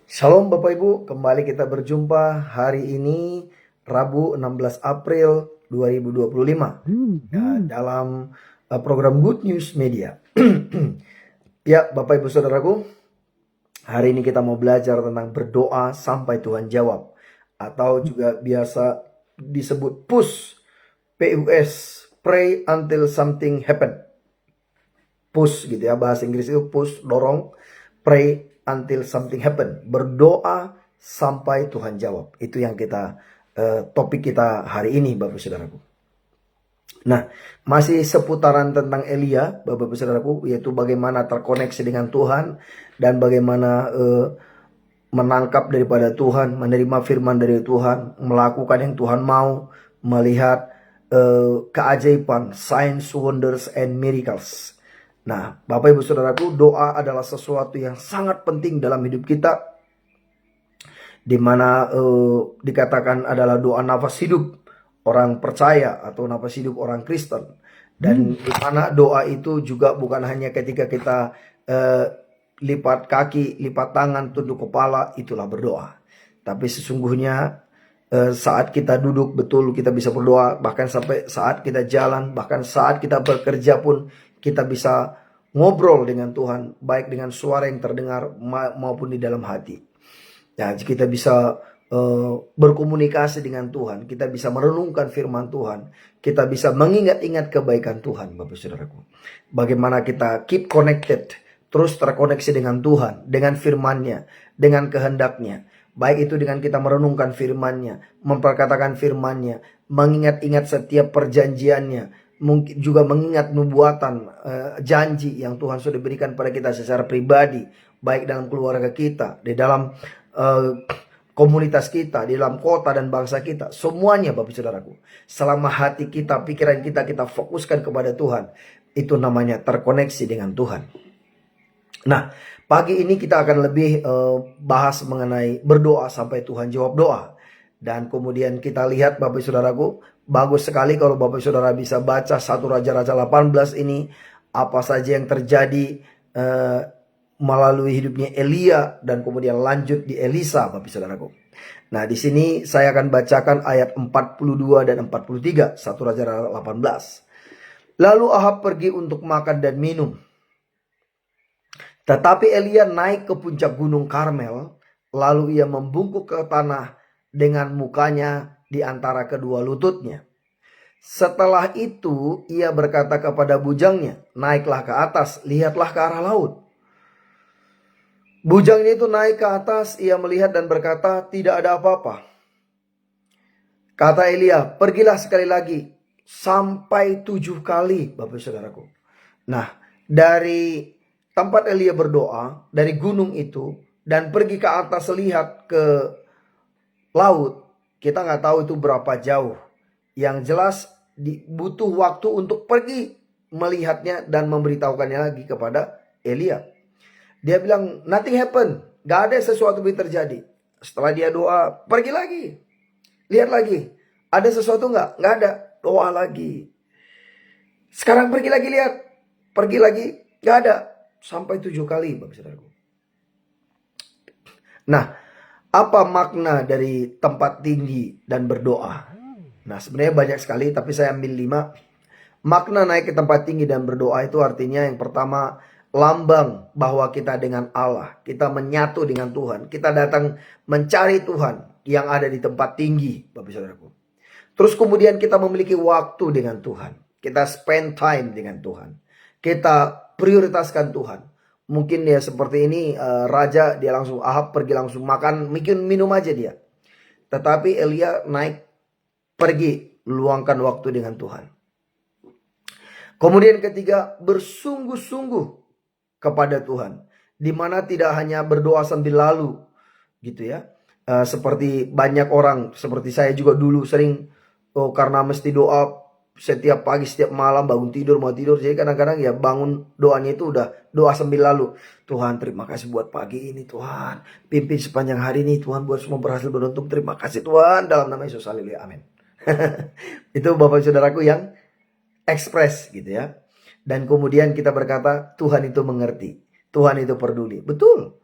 Shalom Bapak Ibu, kembali kita berjumpa hari ini Rabu 16 April 2025 dalam program Good News Media. Ya Bapak Ibu Saudaraku, hari ini kita mau belajar tentang berdoa sampai Tuhan jawab, atau juga biasa disebut PUS, PUS, Pray Until Something Happen. Push gitu ya, bahasa Inggris itu push, dorong, pray until something happen, berdoa sampai Tuhan jawab. Itu yang kita topik kita hari ini Bapak Saudaraku. Nah, masih seputaran tentang Elia Bapak Saudaraku, yaitu bagaimana terkoneksi dengan Tuhan dan bagaimana menangkap daripada Tuhan, menerima firman dari Tuhan, melakukan yang Tuhan mau, melihat keajaiban, signs, wonders, and miracles. Nah, Bapak Ibu Saudaraku, doa adalah sesuatu yang sangat penting dalam hidup kita, di mana dikatakan adalah doa nafas hidup orang percaya atau nafas hidup orang Kristen. Dan di mana doa itu juga bukan hanya ketika kita lipat kaki, lipat tangan, tunduk kepala, itulah berdoa. Tapi sesungguhnya saat kita duduk betul kita bisa berdoa, bahkan sampai saat kita jalan, bahkan saat kita bekerja pun kita bisa ngobrol dengan Tuhan, baik dengan suara yang terdengar maupun di dalam hati. Nah, kita bisa berkomunikasi dengan Tuhan, kita bisa merenungkan firman Tuhan, kita bisa mengingat-ingat kebaikan Tuhan, Bapak Saudaraku. Bagaimana kita keep connected, terus terkoneksi dengan Tuhan, dengan firman-Nya, dengan kehendak-Nya. Baik itu dengan kita merenungkan firman-Nya, memperkatakan firman-Nya, mengingat-ingat setiap perjanjiannya, mungkin juga mengingat nubuatan, janji yang Tuhan sudah berikan pada kita secara pribadi, baik dalam keluarga kita, di dalam komunitas kita, di dalam kota dan bangsa kita, semuanya Bapak Saudaraku. Selama hati kita, pikiran kita, kita fokuskan kepada Tuhan, itu namanya terkoneksi dengan Tuhan. Nah, pagi ini kita akan lebih bahas mengenai berdoa sampai Tuhan jawab doa. Dan kemudian kita lihat Bapak Saudaraku, bagus sekali kalau Bapak Saudara bisa baca 1 Raja-Raja 18 ini, apa saja yang terjadi melalui hidupnya Elia dan kemudian lanjut di Elisa Bapak Saudaraku. Nah, di sini saya akan bacakan ayat 42 dan 43 1 Raja 18. Lalu Ahab pergi untuk makan dan minum. Tetapi Elia naik ke puncak gunung Karmel, lalu ia membungkuk ke tanah dengan mukanya di antara kedua lututnya. Setelah itu ia berkata kepada bujangnya, naiklah ke atas, lihatlah ke arah laut. Bujangnya itu naik ke atas, ia melihat dan berkata, tidak ada apa-apa. Kata Elia, pergilah sekali lagi, sampai 7 kali Bapak Saudaraku. Nah, dari tempat Elia berdoa, dari gunung itu, dan pergi ke atas lihat ke laut, kita nggak tahu itu berapa jauh. Yang jelas butuh waktu untuk pergi melihatnya dan memberitahukannya lagi kepada Elia. Dia bilang nothing happen, gak ada sesuatu yang terjadi. Setelah dia doa, pergi lagi, lihat lagi, ada sesuatu nggak? Nggak ada. Doa lagi. Sekarang pergi lagi lihat, pergi lagi, nggak ada. Sampai 7 kali Bapak Saudaraku. Nah, apa makna dari tempat tinggi dan berdoa? Nah, sebenarnya banyak sekali, tapi saya ambil 5. Makna naik ke tempat tinggi dan berdoa itu artinya yang pertama, lambang bahwa kita dengan Allah, kita menyatu dengan Tuhan, kita datang mencari Tuhan yang ada di tempat tinggi Bapak Saudaraku. Terus kemudian kita memiliki waktu dengan Tuhan, kita spend time dengan Tuhan, kita prioritaskan Tuhan. Mungkin ya seperti ini, raja dia langsung, Ahab pergi langsung makan, mungkin minum aja dia. Tetapi Elia naik, pergi, luangkan waktu dengan Tuhan. Kemudian ketiga, bersungguh-sungguh kepada Tuhan, di mana tidak hanya berdoa sambil lalu, gitu ya. Seperti banyak orang, seperti saya juga dulu sering, karena mesti doa setiap pagi, setiap malam, bangun tidur, mau tidur, jadi kadang-kadang ya bangun doanya itu udah doa sambil lalu. Tuhan terima kasih buat pagi ini Tuhan, pimpin sepanjang hari ini Tuhan, buat semua berhasil beruntung, terima kasih Tuhan, dalam nama Yesus, haleluya, amin. Itu Bapak Saudaraku yang ekspres gitu ya. Dan kemudian kita berkata Tuhan itu mengerti, Tuhan itu peduli. Betul.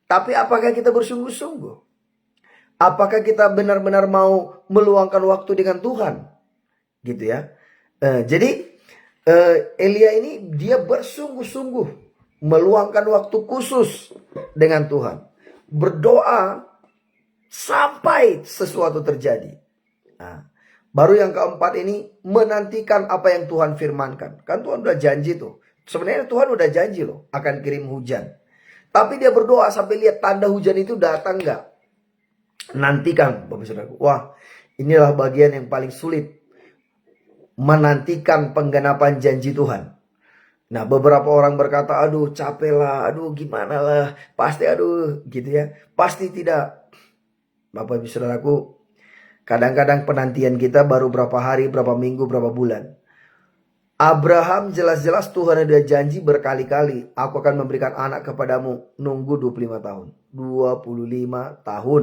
Tapi apakah kita bersungguh-sungguh? Apakah kita benar-benar mau meluangkan waktu dengan Tuhan? Gitu ya. Jadi Elia ini dia bersungguh-sungguh meluangkan waktu khusus dengan Tuhan. Berdoa sampai sesuatu terjadi. Nah, baru yang keempat ini menantikan apa yang Tuhan firmankan. Kan Tuhan udah janji tuh. Sebenarnya Tuhan udah janji loh akan kirim hujan. Tapi dia berdoa sampai lihat tanda hujan itu datang nggak. Nantikan, Bapak Saudara. Wah, inilah bagian yang paling sulit. Menantikan penggenapan janji Tuhan. Nah, beberapa orang berkata, aduh capek lah, aduh gimana lah, pasti aduh gitu ya. Pasti tidak. Bapak Ibu Saudaraku, kadang-kadang penantian kita baru berapa hari, berapa minggu, berapa bulan. Abraham jelas-jelas Tuhan ada janji berkali-kali, aku akan memberikan anak kepadamu. Nunggu 25 tahun. 25 tahun.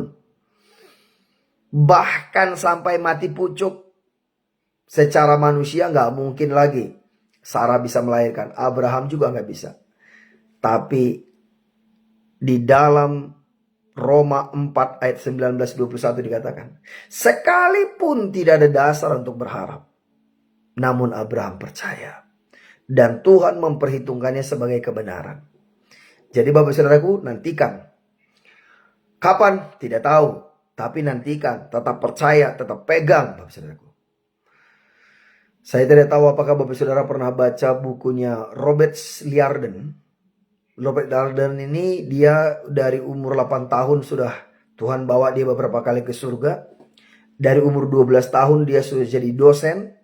Bahkan sampai mati pucuk. Secara manusia nggak mungkin lagi Sarah bisa melahirkan. Abraham juga nggak bisa. Tapi di dalam Roma 4 ayat 19-21 dikatakan, sekalipun tidak ada dasar untuk berharap, namun Abraham percaya dan Tuhan memperhitungkannya sebagai kebenaran. Jadi Bapak Saudaraku, nantikan. Kapan? Tidak tahu. Tapi nantikan, tetap percaya, tetap pegang Bapak Saudaraku. Saya tidak tahu apakah Bapak Saudara pernah baca bukunya Robert Liardon. Robert Liardon ini dia dari umur 8 tahun sudah Tuhan bawa dia beberapa kali ke surga. Dari umur 12 tahun dia sudah jadi dosen.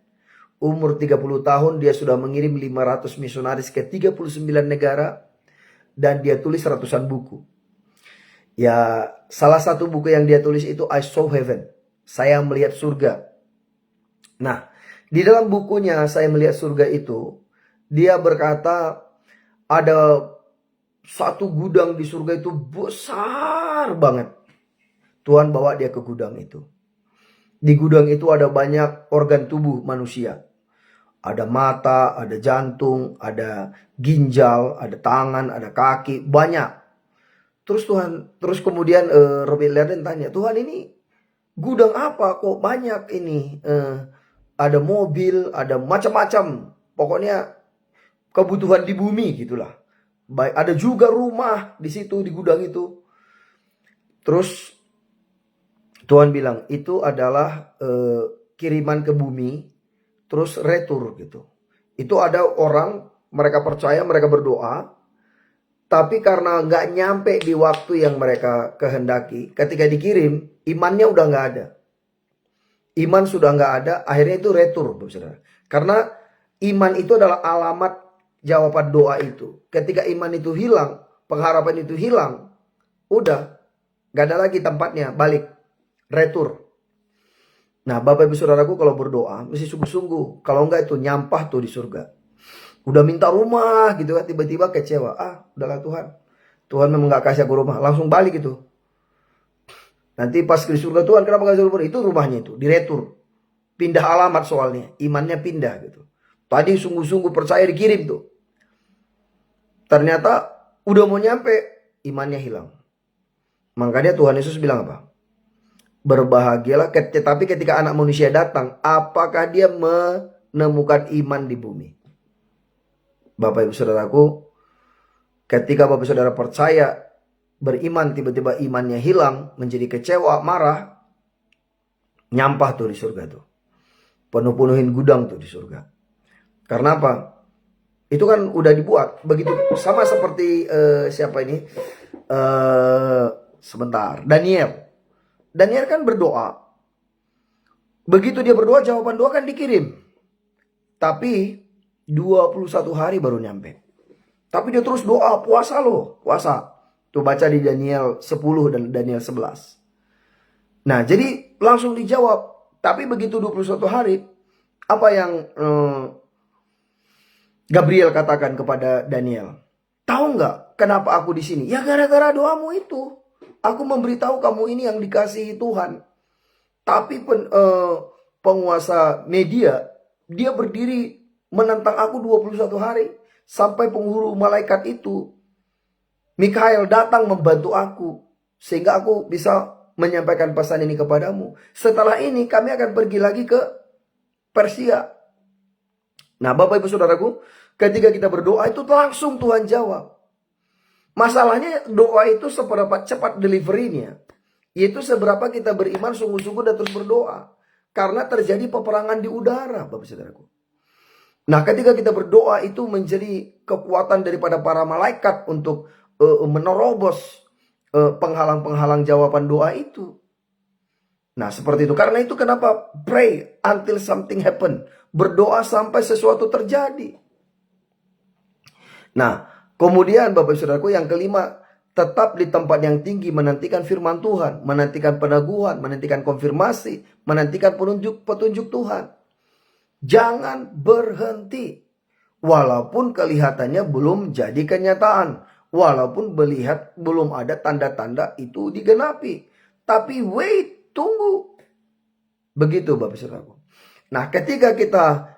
Umur 30 tahun dia sudah mengirim 500 misionaris ke 39 negara. Dan dia tulis ratusan buku. Ya, salah satu buku yang dia tulis itu I Saw Heaven. Saya melihat surga. Nah, di dalam bukunya Saya Melihat Surga itu, dia berkata ada satu gudang di surga itu besar banget. Tuhan bawa dia ke gudang itu. Di gudang itu ada banyak organ tubuh manusia. Ada mata, ada jantung, ada ginjal, ada tangan, ada kaki, banyak. Terus kemudian Robert Liardon tanya, Tuhan ini gudang apa kok banyak ini? Ada mobil, ada macam-macam. Pokoknya kebutuhan di bumi gitulah. Baik, ada juga rumah di situ di gudang itu. Terus Tuhan bilang itu adalah kiriman ke bumi, terus retur gitu. Itu ada orang mereka percaya, mereka berdoa, tapi karena nggak nyampe di waktu yang mereka kehendaki, ketika dikirim imannya udah nggak ada. Iman sudah nggak ada, akhirnya itu retur, Bapak Saudara. Karena iman itu adalah alamat jawaban doa itu. Ketika iman itu hilang, pengharapan itu hilang, udah nggak ada lagi tempatnya, balik, retur. Nah, Bapak Ibu Saudaraku kalau berdoa mesti sungguh-sungguh. Kalau enggak itu nyampah tuh di surga. Udah minta rumah gitu kan, tiba-tiba kecewa. Udahlah Tuhan. Tuhan memang nggak kasih aku rumah, langsung balik gitu. Nanti pas ke surga, Tuhan kenapa gak suruh? Itu rumahnya itu, diretur. Pindah alamat soalnya, imannya pindah gitu. Tadi sungguh-sungguh percaya dikirim tuh. Ternyata udah mau nyampe, imannya hilang. Makanya Tuhan Yesus bilang apa? Berbahagialah, tetapi ketika anak manusia datang, apakah dia menemukan iman di bumi? Bapak Ibu Saudaraku, ketika Bapak Saudara percaya, beriman, tiba-tiba imannya hilang, menjadi kecewa, marah, nyampah tuh di surga tuh. Penuh-penuhin gudang tuh di surga. Karena apa? Itu kan udah dibuat. Begitu sama seperti siapa ini? Sebentar. Daniel. Daniel kan berdoa. Begitu dia berdoa, jawaban doa kan dikirim. Tapi 21 hari baru nyampe. Tapi dia terus doa, puasa loh, puasa. Tuh baca di Daniel 10 dan Daniel 11. Nah, jadi langsung dijawab. Tapi begitu 21 hari, apa yang Gabriel katakan kepada Daniel? Tahu nggak kenapa aku di sini? Ya gara-gara doamu itu. Aku memberitahu kamu ini yang dikasihi Tuhan. Tapi penguasa media, dia berdiri menentang aku 21 hari. Sampai penghulu malaikat itu Mikhail datang membantu aku, sehingga aku bisa menyampaikan pesan ini kepadamu. Setelah ini kami akan pergi lagi ke Persia. Nah, Bapak Ibu Saudaraku, ketika kita berdoa itu langsung Tuhan jawab. Masalahnya doa itu seberapa cepat deliverynya, yaitu seberapa kita beriman sungguh-sungguh dan terus berdoa. Karena terjadi peperangan di udara, Bapak Saudaraku. Nah, ketika kita berdoa itu menjadi kekuatan daripada para malaikat untuk menerobos penghalang-penghalang jawaban doa itu. Nah, seperti itu. Karena itu kenapa pray until something happen. Berdoa sampai sesuatu terjadi. Nah, kemudian Bapak Saudaraku yang kelima, tetap di tempat yang tinggi menantikan firman Tuhan, menantikan peneguhan, menantikan konfirmasi, menantikan petunjuk Tuhan. Jangan berhenti. Walaupun kelihatannya belum jadi kenyataan. Walaupun melihat belum ada tanda-tanda itu digenapi. Tapi wait, tunggu. Begitu Bapak Saudaraku. Nah, ketika kita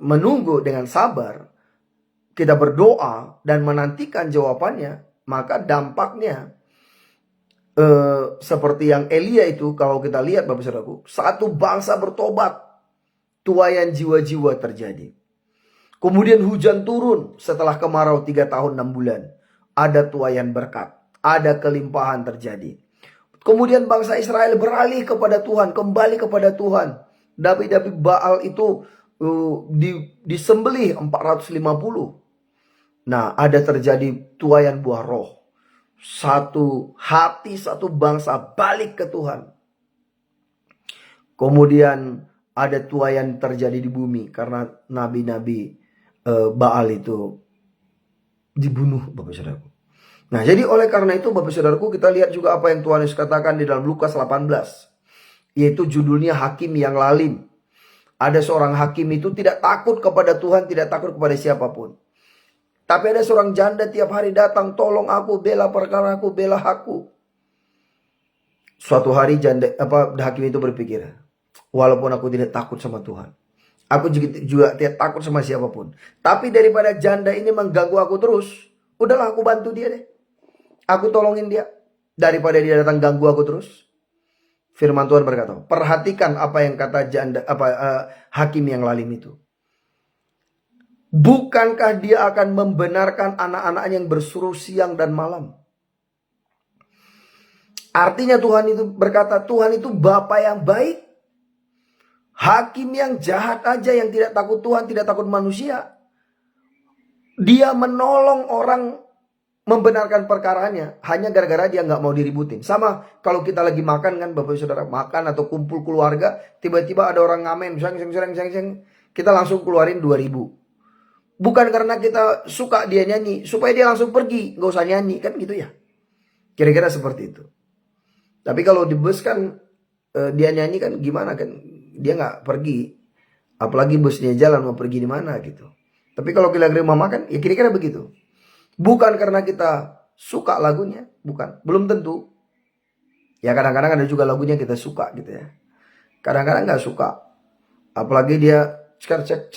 menunggu dengan sabar, kita berdoa dan menantikan jawabannya, maka dampaknya seperti yang Elia itu, kalau kita lihat Bapak Saudaraku, satu bangsa bertobat, tuaian jiwa-jiwa terjadi. Kemudian hujan turun setelah kemarau 3 tahun 6 bulan. Ada tuaian berkat, ada kelimpahan terjadi. Kemudian bangsa Israel beralih kepada Tuhan, kembali kepada Tuhan. Nabi-nabi Baal itu disembelih 450. Nah, ada terjadi tuaian buah roh. Satu hati, satu bangsa balik ke Tuhan. Kemudian ada tuaian terjadi di bumi karena nabi-nabi Baal itu dibunuh, Bapak Saudaraku. Nah, jadi oleh karena itu Bapak Saudaraku, kita lihat juga apa yang Tuhan Yesus katakan di dalam Lukas 18. Yaitu judulnya Hakim yang Lalim. Ada seorang hakim itu tidak takut kepada Tuhan, tidak takut kepada siapapun. Tapi ada seorang janda tiap hari datang, tolong aku, bela perkara aku, bela aku. Suatu hari hakim itu berpikir, walaupun aku tidak takut sama Tuhan, aku juga tidak takut sama siapapun. Tapi daripada janda ini mengganggu aku terus, udahlah aku bantu dia deh. Aku tolongin dia. Daripada dia datang ganggu aku terus. Firman Tuhan berkata, perhatikan apa yang kata hakim yang lalim itu. Bukankah dia akan membenarkan anak-anaknya yang bersuruh siang dan malam? Artinya Tuhan itu berkata, Tuhan itu Bapa yang baik. Hakim yang jahat aja, yang tidak takut Tuhan, tidak takut manusia, dia menolong orang membenarkan perkaranya hanya gara-gara dia nggak mau diributin. Sama kalau kita lagi makan kan Bapak Saudara, makan atau kumpul keluarga, tiba-tiba ada orang ngamen, kita langsung keluarin 2.000. Bukan karena kita suka dia nyanyi, supaya dia langsung pergi, nggak usah nyanyi, kan gitu ya. Kira-kira seperti itu. Tapi kalau di bus kan dia nyanyi kan gimana kan, dia nggak pergi. Apalagi busnya jalan, mau pergi di mana gitu. Tapi kalau kita lagi mau makan, ya kira-kira begitu. Bukan karena kita suka lagunya, bukan, belum tentu. Ya kadang-kadang ada juga lagunya kita suka gitu ya. Kadang-kadang nggak suka. Apalagi dia cek.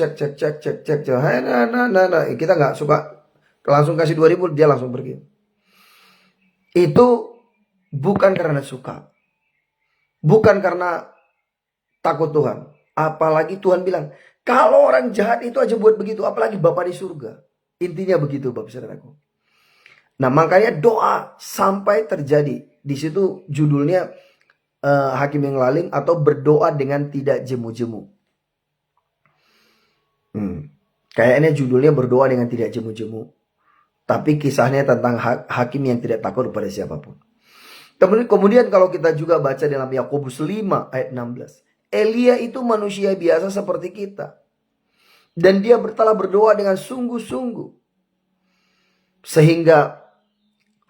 Kita nggak suka, langsung kasih 2.000, dia langsung pergi. Itu bukan karena suka, bukan karena takut Tuhan. Apalagi Tuhan bilang, kalau orang jahat itu aja buat begitu, apalagi Bapa di surga. Intinya begitu Bapak Saudaraku. Nah, makanya doa sampai terjadi. Di situ judulnya hakim yang lalim atau berdoa dengan tidak jemu-jemu. Kayaknya judulnya berdoa dengan tidak jemu-jemu. Tapi kisahnya tentang hakim yang tidak takut kepada siapapun. Kemudian kalau kita juga baca dalam Yakobus 5 ayat 16. Elia itu manusia biasa seperti kita. Dan dia telah berdoa dengan sungguh-sungguh. Sehingga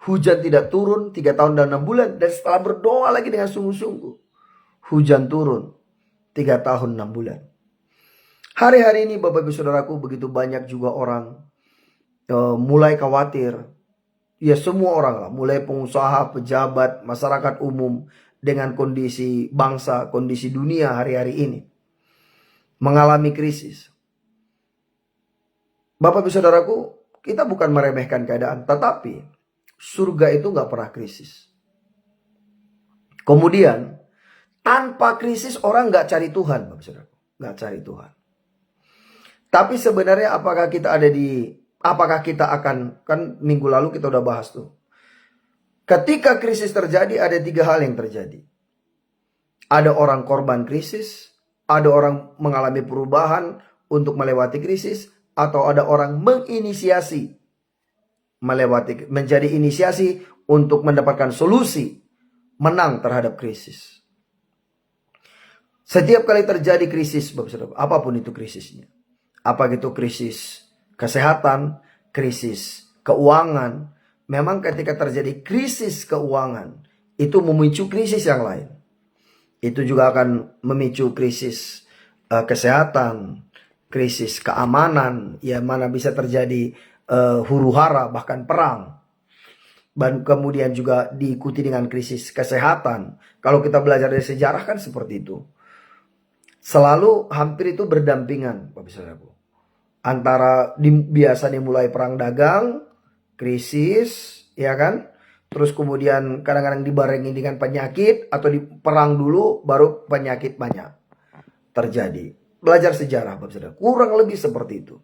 hujan tidak turun 3 tahun dan 6 bulan. Dan setelah berdoa lagi dengan sungguh-sungguh, hujan turun 3 tahun 6 bulan. Hari-hari ini Bapak Ibu Saudaraku, begitu banyak juga orang mulai khawatir. Ya semua orang lah, mulai pengusaha, pejabat, masyarakat umum, dengan kondisi bangsa, kondisi dunia hari-hari ini mengalami krisis. Bapak Ibu Saudaraku, kita bukan meremehkan keadaan, tetapi surga itu nggak pernah krisis. Kemudian tanpa krisis orang nggak cari Tuhan, Bapak Saudara, nggak cari Tuhan. Tapi sebenarnya apakah kita akan, kan minggu lalu kita udah bahas tuh. Ketika krisis terjadi ada 3 hal yang terjadi. Ada orang korban krisis, ada orang mengalami perubahan untuk melewati krisis, atau ada orang menjadi inisiasi untuk mendapatkan solusi menang terhadap krisis. Setiap kali terjadi krisis, Bapak Saudara, apapun itu krisisnya. Apa itu krisis kesehatan, krisis keuangan. Memang ketika terjadi krisis keuangan, itu memicu krisis yang lain. Itu juga akan memicu krisis kesehatan, krisis keamanan, ya mana bisa terjadi huru-hara, bahkan perang. Dan kemudian juga diikuti dengan krisis kesehatan. Kalau kita belajar dari sejarah kan seperti itu. Selalu hampir itu berdampingan, Bapak Saudaraku. Antara biasa dimulai perang dagang, krisis, ya kan? Terus kemudian kadang-kadang dibarengi dengan penyakit, atau di perang dulu baru penyakit banyak terjadi. Belajar sejarah, Bapak Saudara, kurang lebih seperti itu.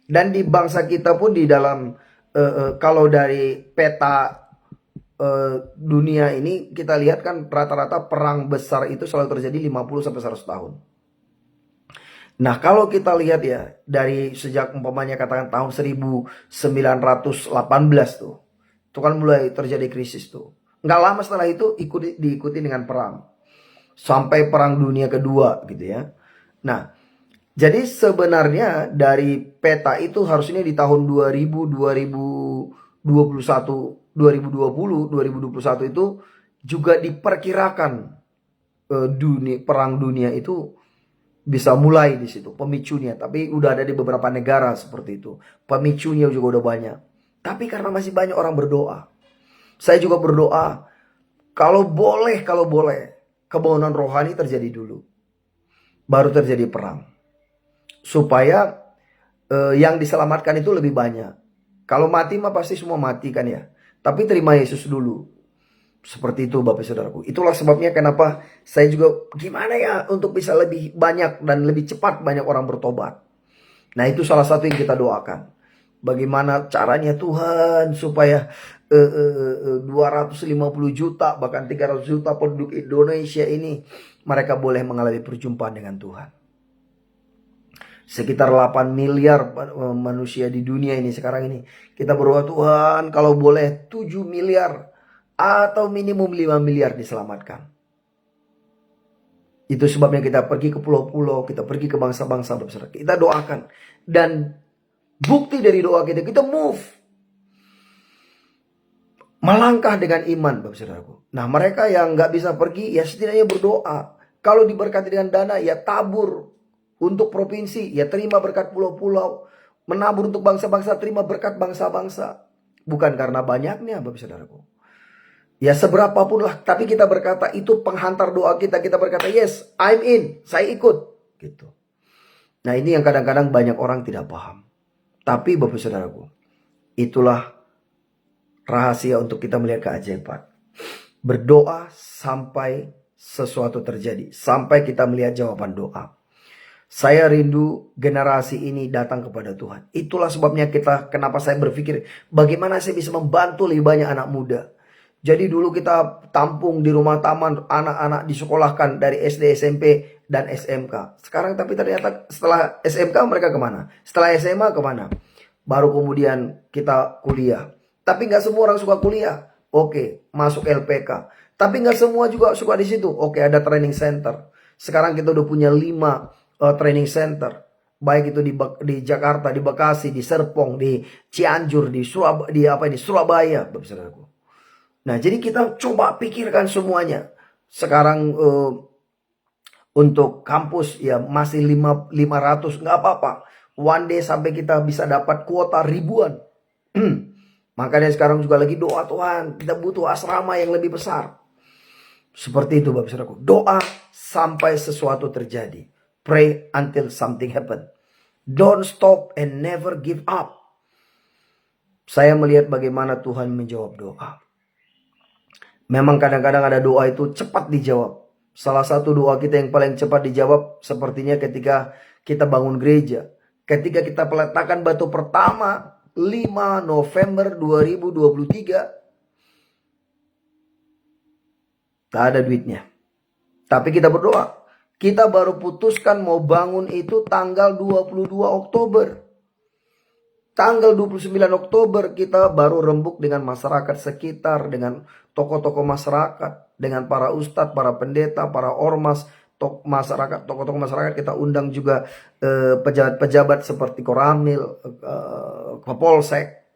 Dan di bangsa kita pun di dalam kalau dari peta dunia ini kita lihat kan rata-rata perang besar itu selalu terjadi 50 sampai 100 tahun. Nah, kalau kita lihat ya dari sejak umpamanya katakan tahun 1918 tuh. Itu kan mulai terjadi krisis tuh. Nggak lama setelah itu diikuti dengan perang. Sampai perang dunia kedua gitu ya. Nah, jadi sebenarnya dari peta itu harusnya di tahun 2000, 2021, 2020, 2021 itu juga diperkirakan perang dunia itu bisa mulai di situ pemicunya. Tapi udah ada di beberapa negara seperti itu. Pemicunya juga udah banyak. Tapi karena masih banyak orang berdoa. Saya juga berdoa. Kalau boleh kebangunan rohani terjadi dulu. Baru terjadi perang. Supaya yang diselamatkan itu lebih banyak. Kalau mati mah pasti semua mati kan ya. Tapi terima Yesus dulu. Seperti itu Bapak Saudaraku. Itulah sebabnya kenapa saya juga gimana ya untuk bisa lebih banyak dan lebih cepat banyak orang bertobat. Nah, itu salah satu yang kita doakan. Bagaimana caranya Tuhan supaya 250 juta bahkan 300 juta penduduk Indonesia ini mereka boleh mengalami perjumpaan dengan Tuhan. Sekitar 8 miliar manusia di dunia ini sekarang ini. Kita berdoa Tuhan kalau boleh 7 miliar atau minimum 5 miliar diselamatkan. Itu sebabnya kita pergi ke pulau-pulau, kita pergi ke bangsa-bangsa, kita doakan. Dan bukti dari doa kita move. Melangkah dengan iman, Bapak Saudaraku. Nah, mereka yang nggak bisa pergi, ya setidaknya berdoa. Kalau diberkati dengan dana, ya tabur. Untuk provinsi, ya terima berkat pulau-pulau. Menabur untuk bangsa-bangsa, terima berkat bangsa-bangsa. Bukan karena banyaknya, Bapak Saudaraku. Ya seberapapun lah, tapi kita berkata itu penghantar doa kita. Kita berkata yes, I'm in, saya ikut. Gitu. Nah, ini yang kadang-kadang banyak orang tidak paham. Tapi Bapak Saudaraku, itulah rahasia untuk kita melihat keajaiban. Berdoa sampai sesuatu terjadi. Sampai kita melihat jawaban doa. Saya rindu generasi ini datang kepada Tuhan. Itulah sebabnya kenapa saya berpikir bagaimana saya bisa membantu lebih banyak anak muda. Jadi dulu kita tampung di rumah taman, anak-anak disekolahkan dari SD, SMP, dan SMK. Sekarang tapi ternyata setelah SMK mereka kemana? Setelah SMA kemana? Baru kemudian kita kuliah. Tapi nggak semua orang suka kuliah. Oke, masuk LPK. Tapi nggak semua juga suka di situ. Oke, ada training center. Sekarang kita udah punya 5 training center. Baik itu di Jakarta, di Bekasi, di Serpong, di Cianjur, di Surabaya, Bapak Saudaraku. Nah, jadi kita coba pikirkan semuanya. Sekarang untuk kampus ya masih 500, nggak apa-apa. One day sampai kita bisa dapat kuota ribuan. Makanya sekarang juga lagi doa Tuhan, kita butuh asrama yang lebih besar. Seperti itu Bapak Saudaraku. Doa sampai sesuatu terjadi. Pray until something happen. Don't stop and never give up. saya melihat bagaimana Tuhan menjawab doa. Memang kadang-kadang ada doa itu cepat dijawab. Salah satu doa kita yang paling cepat dijawab sepertinya ketika kita bangun gereja. Ketika kita peletakan batu pertama 5 November 2023. Tak ada duitnya. Tapi kita berdoa. Kita baru putuskan mau bangun itu tanggal 22 Oktober. Tanggal 29 Oktober kita baru rembuk dengan masyarakat sekitar, dengan tokoh-tokoh masyarakat, dengan para ustadz, para pendeta, para ormas, tokoh-tokoh masyarakat. Kita undang juga pejabat-pejabat seperti Koramil, Kapolsek.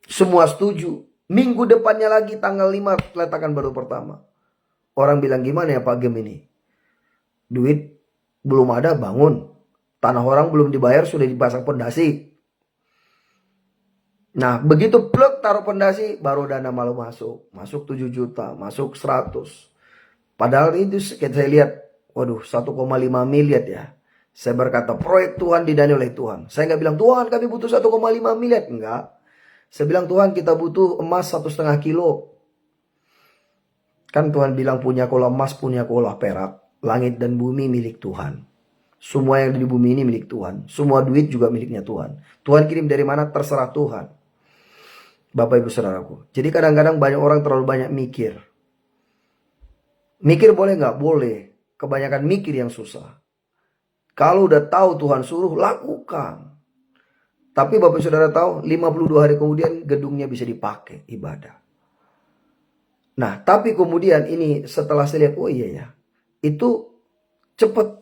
Semua setuju. Minggu depannya lagi tanggal 5 peletakan baru pertama. Orang bilang, gimana ya Pak Gem ini? Duit belum ada, bangun. Tanah orang belum dibayar, sudah dipasang pondasi. Nah, begitu plug taruh pondasi, baru dana malu masuk. Masuk 7 juta, masuk 100. Padahal itu saya lihat, waduh 1,5 miliar ya. Saya berkata, proyek Tuhan didanai oleh Tuhan. Saya nggak bilang, Tuhan kami butuh 1,5 miliar. Enggak. Saya bilang, Tuhan kita butuh emas 1,5 kilo. Kan Tuhan bilang, punya kolah emas, punya kolah perak. Langit dan bumi milik Tuhan. Semua yang di bumi ini milik Tuhan. Semua duit juga miliknya Tuhan. Tuhan kirim dari mana terserah Tuhan. Bapak ibu saudaraku. Jadi kadang-kadang banyak orang terlalu banyak mikir. Mikir boleh nggak? Boleh. Kebanyakan mikir yang susah. Kalau udah tahu Tuhan suruh, lakukan. Tapi Bapak saudara tahu 52 hari kemudian gedungnya bisa dipakai ibadah. Nah tapi kemudian ini setelah saya lihat, oh iya ya. Itu cepat.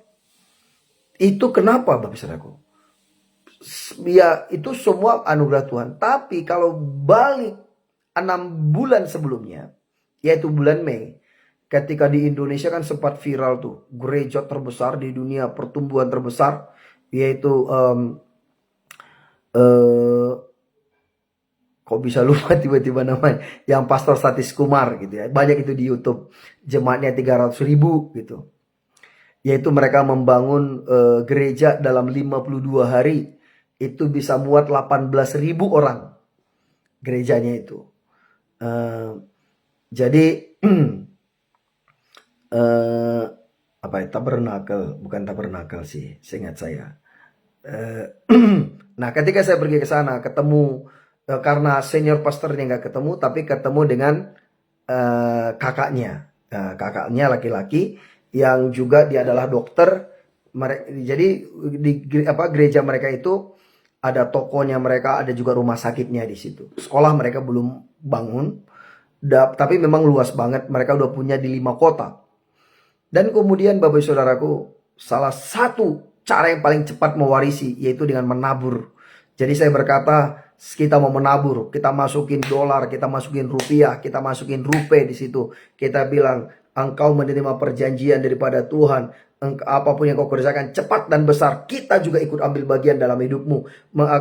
Itu kenapa Bapak saudaraku? Ya itu semua anugerah Tuhan. Tapi kalau balik 6 bulan sebelumnya, yaitu bulan Mei, ketika di Indonesia kan sempat viral tuh, gereja terbesar di dunia, pertumbuhan terbesar, yaitu kok bisa lupa tiba-tiba namanya, yang Pastor Satis Kumar gitu ya, banyak itu di YouTube, jemaatnya 300.000 gitu. Yaitu mereka membangun gereja dalam 52 hari. Itu bisa muat 18.000 orang. Gerejanya itu. Jadi apa ya, tabernakel, bukan tabernakel sih, seingat saya. Nah ketika saya pergi ke sana ketemu, karena senior pastornya nggak ketemu, tapi ketemu dengan kakaknya. Kakaknya laki-laki yang juga dia adalah dokter. Jadi di gereja mereka itu ada tokonya mereka, ada juga rumah sakitnya di situ. Sekolah mereka belum bangun, tapi memang luas banget. Mereka udah punya di 5 kota. Dan kemudian Bapak saudaraku, salah satu cara yang paling cepat mewarisi yaitu dengan menabur. Jadi saya berkata, kita mau menabur, kita masukin dolar, kita masukin rupiah, kita masukin rupiah di situ. Kita bilang, engkau menerima perjanjian daripada Tuhan. Apapun yang kau kerjakan cepat dan besar, kita juga ikut ambil bagian dalam hidupmu.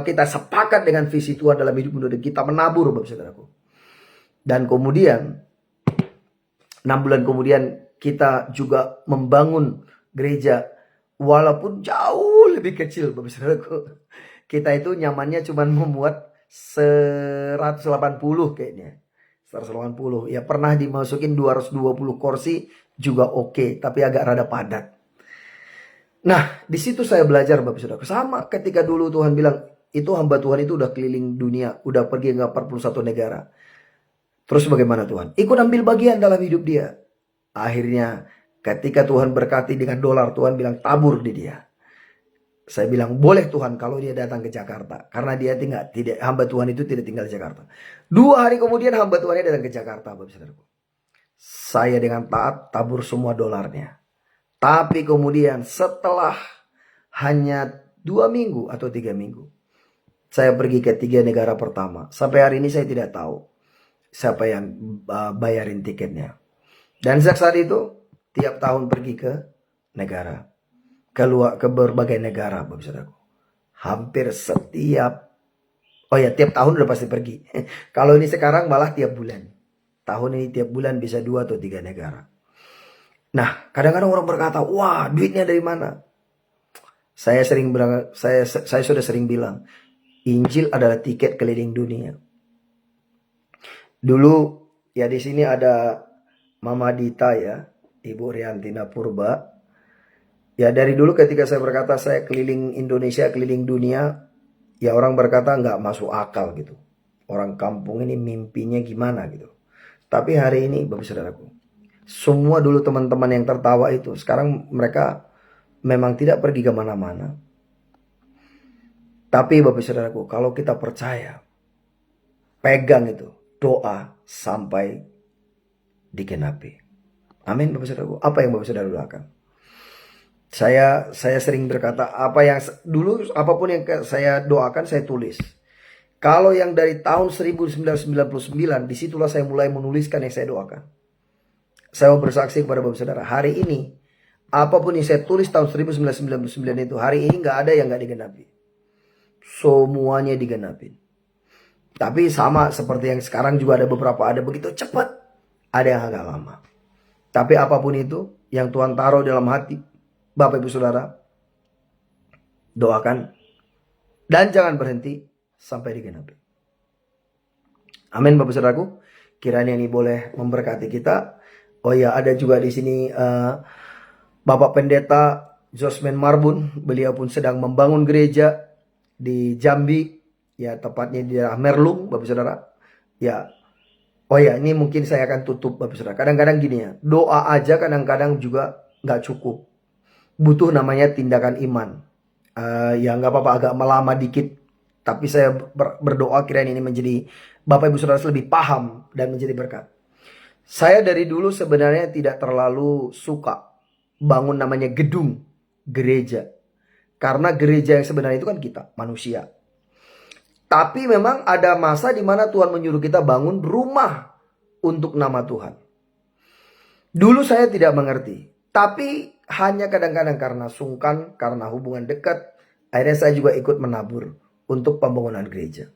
Kita sepakat dengan visi Tuhan dalam hidupmu, dan kita menabur Bapak saudaraku. Dan kemudian 6 bulan kemudian kita juga membangun gereja walaupun jauh lebih kecil Bapak saudaraku. Kita itu nyamannya cuma memuat 180 kayaknya. 180 ya, pernah dimasukin 220 kursi juga oke, tapi agak rada padat. Nah di situ saya belajar Bapak saudara. Sama ketika dulu Tuhan bilang, itu hamba Tuhan itu udah keliling dunia, udah pergi ke 41 negara. Terus bagaimana Tuhan? Ikut ambil bagian dalam hidup dia. Akhirnya ketika Tuhan berkati dengan dolar, Tuhan bilang tabur di dia. Saya bilang boleh Tuhan kalau dia datang ke Jakarta, karena dia tidak hamba Tuhan itu tidak tinggal di Jakarta. 2 hari kemudian hamba Tuhannya datang ke Jakarta Bapak saudaraku. Saya dengan taat tabur semua dolarnya. Tapi kemudian setelah hanya 2 minggu atau 3 minggu, saya pergi ke 3 negara pertama. Sampai hari ini saya tidak tahu siapa yang bayarin tiketnya. Dan sejak saat itu tiap tahun pergi ke negara, keluar ke berbagai negara Bapak saudaraku. Hampir setiap, oh ya tiap tahun udah pasti pergi. Kalau ini sekarang malah tiap bulan. Tahun ini tiap bulan bisa 2 atau 3 negara. Nah kadang-kadang orang berkata, wah duitnya dari mana? Saya sudah sering bilang, Injil adalah tiket keliling dunia. Dulu ya di sini ada Mama Dita ya, Ibu Riantina Purba. Ya dari dulu ketika saya berkata saya keliling Indonesia, keliling dunia, ya orang berkata nggak masuk akal gitu. Orang kampung ini mimpinya gimana gitu. Tapi hari ini Bapak Saudaraku, semua dulu teman-teman yang tertawa itu, sekarang mereka memang tidak pergi kemana-mana. Tapi Bapak Saudaraku, kalau kita percaya, pegang itu, doa sampai digenapi. Amin Bapak Saudaraku. Apa yang Bapak Saudara doakan? Saya sering berkata, apa yang dulu apapun yang saya doakan saya tulis. Kalau yang dari tahun 1999, disitulah saya mulai menuliskan yang saya doakan. Saya mau bersaksi kepada Bapak Saudara, hari ini apapun yang saya tulis tahun 1999 itu, hari ini nggak ada yang nggak digenapi. Semuanya digenapi. Tapi sama seperti yang sekarang juga ada beberapa, ada begitu cepat, ada yang agak lama. Tapi apapun itu yang Tuhan taruh dalam hati Bapak Ibu Saudara, doakan dan jangan berhenti sampai digenapi. Amin Bapak Saudaraku. Kiranya ini boleh memberkati kita. Oh ya, ada juga di sini Bapak Pendeta Josman Marbun. Beliau pun sedang membangun gereja di Jambi, ya tepatnya di daerah Merlung, Bapak Saudara. Ya, oh ya, ini mungkin saya akan tutup Bapak Saudara. Kadang-kadang gini ya, doa aja kadang-kadang juga nggak cukup. Butuh namanya tindakan iman. Ya nggak apa-apa agak melama dikit, tapi saya berdoa kiranya ini menjadi Bapak Ibu Saudara lebih paham dan menjadi berkat. Saya dari dulu sebenarnya tidak terlalu suka bangun namanya gedung gereja. Karena gereja yang sebenarnya itu kan kita, manusia. Tapi memang ada masa di mana Tuhan menyuruh kita bangun rumah untuk nama Tuhan. Dulu saya tidak mengerti. Tapi hanya kadang-kadang karena sungkan, karena hubungan dekat, akhirnya saya juga ikut menabur untuk pembangunan gereja.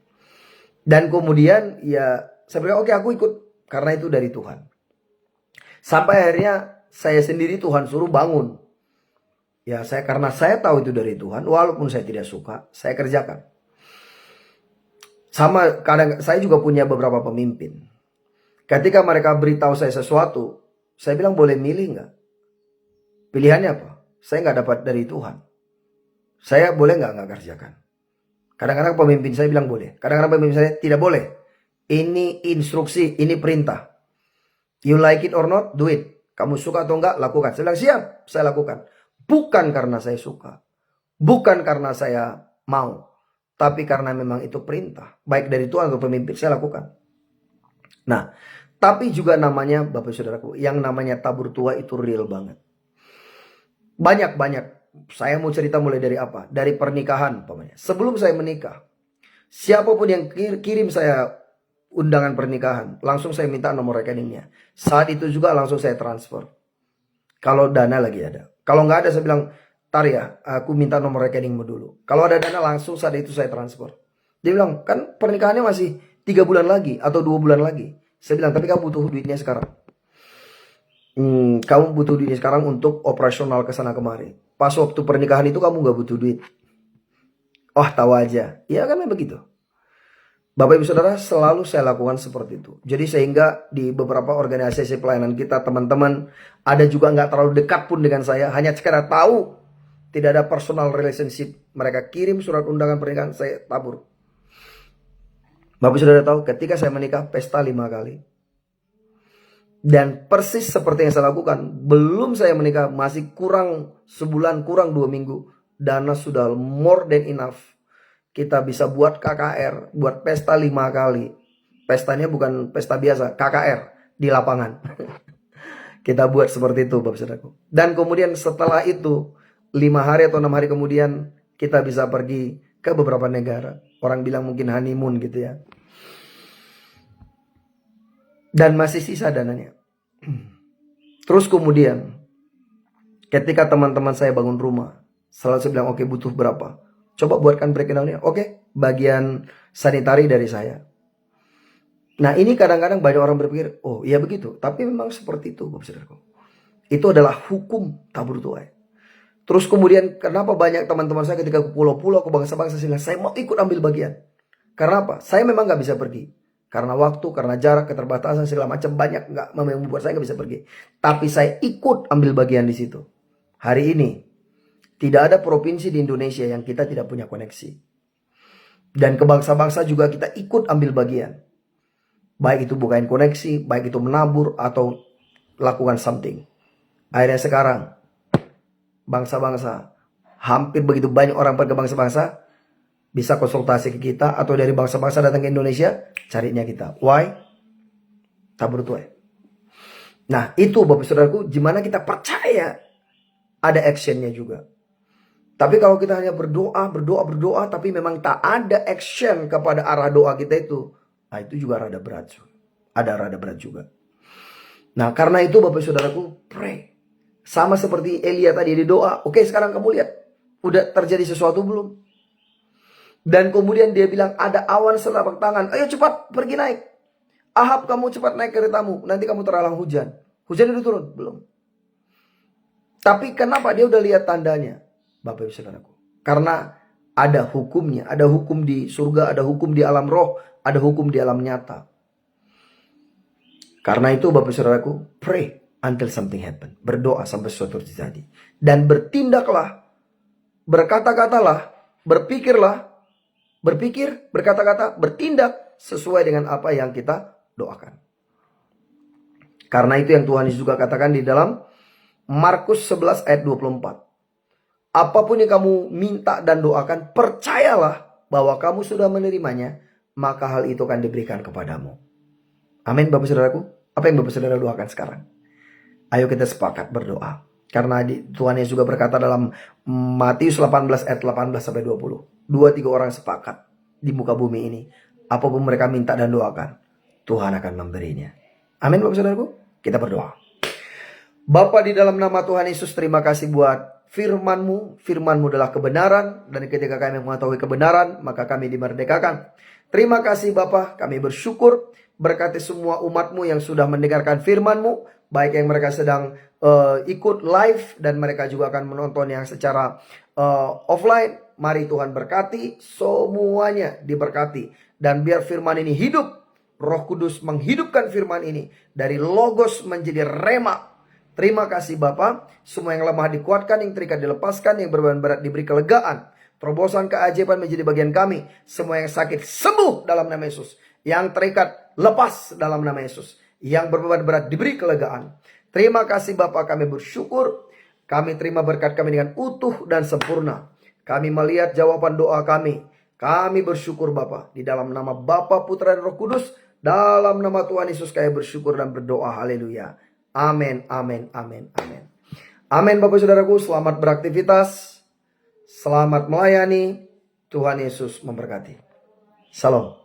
Dan kemudian ya saya bilang oke, aku ikut karena itu dari Tuhan. Sampai akhirnya saya sendiri Tuhan suruh bangun. Ya karena saya tahu itu dari Tuhan, walaupun saya tidak suka, saya kerjakan. Sama kadang saya juga punya beberapa pemimpin. Ketika mereka beritahu saya sesuatu, saya bilang boleh milih nggak? Pilihannya apa? Saya nggak dapat dari Tuhan. Saya boleh nggak kerjakan? Kadang-kadang pemimpin saya bilang boleh. Kadang-kadang pemimpin saya tidak boleh. Ini instruksi, ini perintah. You like it or not, do it. Kamu suka atau enggak, lakukan. Saya bilang siap, saya lakukan. Bukan karena saya suka. Bukan karena saya mau. Tapi karena memang itu perintah. Baik dari Tuhan atau pemimpin, saya lakukan. Nah, tapi juga namanya, Bapak Saudaraku, yang namanya tabur tua itu real banget. Banyak. Saya mau cerita mulai dari apa? Dari pernikahan, umpamanya. Sebelum saya menikah, siapapun yang kirim saya undangan pernikahan, langsung saya minta nomor rekeningnya. Saat itu juga langsung saya transfer. Kalau dana lagi ada. Kalau nggak ada saya bilang, tar ya, aku minta nomor rekeningmu dulu. Kalau ada dana langsung saat itu saya transfer. Dia bilang, kan pernikahannya masih 3 bulan lagi atau 2 bulan lagi. Saya bilang, tapi kamu butuh duitnya sekarang. Kamu butuh duitnya sekarang untuk operasional kesana kemari. Pas waktu pernikahan itu kamu nggak butuh duit. Oh tahu aja. Ya kan begitu. Bapak Ibu Saudara, selalu saya lakukan seperti itu. Jadi sehingga di beberapa organisasi pelayanan kita, teman-teman ada juga nggak terlalu dekat pun dengan saya, hanya sekedar tahu, tidak ada personal relationship. Mereka kirim surat undangan pernikahan, saya tabur. Bapak Saudara tahu, ketika saya menikah, pesta 5 kali. Dan persis seperti yang saya lakukan, belum saya menikah, masih kurang sebulan, kurang 2 minggu, dana sudah more than enough. Kita bisa buat KKR, buat pesta 5 kali. Pestanya bukan pesta biasa, KKR di lapangan. Kita buat seperti itu Bapak Saudaraku. Dan kemudian setelah itu 5 hari atau 6 hari kemudian kita bisa pergi ke beberapa negara. Orang bilang mungkin honeymoon gitu ya. Dan masih sisa dananya. Terus kemudian ketika teman-teman saya bangun rumah, selalu saya bilang oke, butuh berapa? Coba buatkan breakdown-nya. Oke, bagian sanitari dari saya. Nah ini kadang-kadang banyak orang berpikir, oh iya begitu. Tapi memang seperti itu Bapak Saudaraku. Itu adalah hukum tabur tuai. Terus kemudian kenapa banyak teman-teman saya ketika ke pulau-pulau, ke bangsa-bangsa, saya mau ikut ambil bagian. Karena apa? Saya memang nggak bisa pergi. Karena waktu, karena jarak, keterbatasan, segala macam banyak nggak membuat saya nggak bisa pergi. Tapi saya ikut ambil bagian di situ. Hari ini, tidak ada provinsi di Indonesia yang kita tidak punya koneksi. Dan ke bangsa-bangsa juga kita ikut ambil bagian. Baik itu bukain koneksi, baik itu menabur, atau lakukan something. Akhirnya sekarang, bangsa-bangsa, hampir begitu banyak orang pergi ke bangsa-bangsa, bisa konsultasi ke kita, atau dari bangsa-bangsa datang ke Indonesia, carinya kita. Why? Tabur tuai. Nah itu Bapak Saudaraku, gimana kita percaya ada actionnya juga. Tapi kalau kita hanya berdoa, tapi memang tak ada action kepada arah doa kita itu, nah itu juga rada berat. Ada rada berat juga. Nah karena itu Bapak Saudaraku, pray. Sama seperti Elia tadi di doa. Oke, sekarang kamu lihat, udah terjadi sesuatu belum? Dan kemudian dia bilang ada awan selapak tangan. Ayo cepat pergi naik. Ahab, kamu cepat naik keretamu. Nanti kamu terhalang hujan. Hujan itu turun? Belum. Tapi kenapa dia udah lihat tandanya? Bapak Ibu Saudaraku. Karena ada hukumnya. Ada hukum di surga, ada hukum di alam roh, ada hukum di alam nyata. Karena itu Bapak Saudaraku, pray until something happen. Berdoa sampai sesuatu terjadi. Dan bertindaklah. Berkata-katalah. Berpikir, berkata-kata, bertindak sesuai dengan apa yang kita doakan. Karena itu yang Tuhan Yesus juga katakan di dalam Markus 11 ayat 24. Apapun yang kamu minta dan doakan, percayalah bahwa kamu sudah menerimanya, maka hal itu akan diberikan kepadamu. Amin Bapak Saudaraku. Apa yang Bapak Saudara doakan sekarang? Ayo kita sepakat berdoa. Karena Tuhan Yesus juga berkata dalam Matius 18 ayat 18 sampai 20. 2-3 orang sepakat di muka bumi ini. Apapun mereka minta dan doakan, Tuhan akan memberinya. Amin Bapak Saudaraku. Kita berdoa. Bapa di dalam nama Tuhan Yesus, terima kasih buat firman-Mu. Firman-Mu adalah kebenaran. Dan ketika kami mengetahui kebenaran, maka kami dimerdekakan. Terima kasih Bapa, kami bersyukur. Berkati semua umat-Mu yang sudah mendengarkan firman-Mu. Baik yang mereka sedang ikut live dan mereka juga akan menonton yang secara offline. Mari Tuhan berkati, semuanya diberkati. Dan biar firman ini hidup. Roh Kudus menghidupkan firman ini. Dari logos menjadi rema. Terima kasih Bapa. Semua yang lemah dikuatkan, yang terikat dilepaskan, yang beban berat diberi kelegaan. Terobosan keajaiban menjadi bagian kami. Semua yang sakit sembuh dalam nama Yesus. Yang terikat lepas dalam nama Yesus. Yang berbeban berat diberi kelegaan. Terima kasih Bapa, kami bersyukur. Kami terima berkat kami dengan utuh dan sempurna. Kami melihat jawaban doa kami. Kami bersyukur Bapa. Di dalam nama Bapa, Putra dan Roh Kudus. Dalam nama Tuhan Yesus kami bersyukur dan berdoa. Haleluya. Amin, amin, amin, amin. Amin Bapak Saudaraku, selamat beraktivitas. Selamat melayani. Tuhan Yesus memberkati. Salam.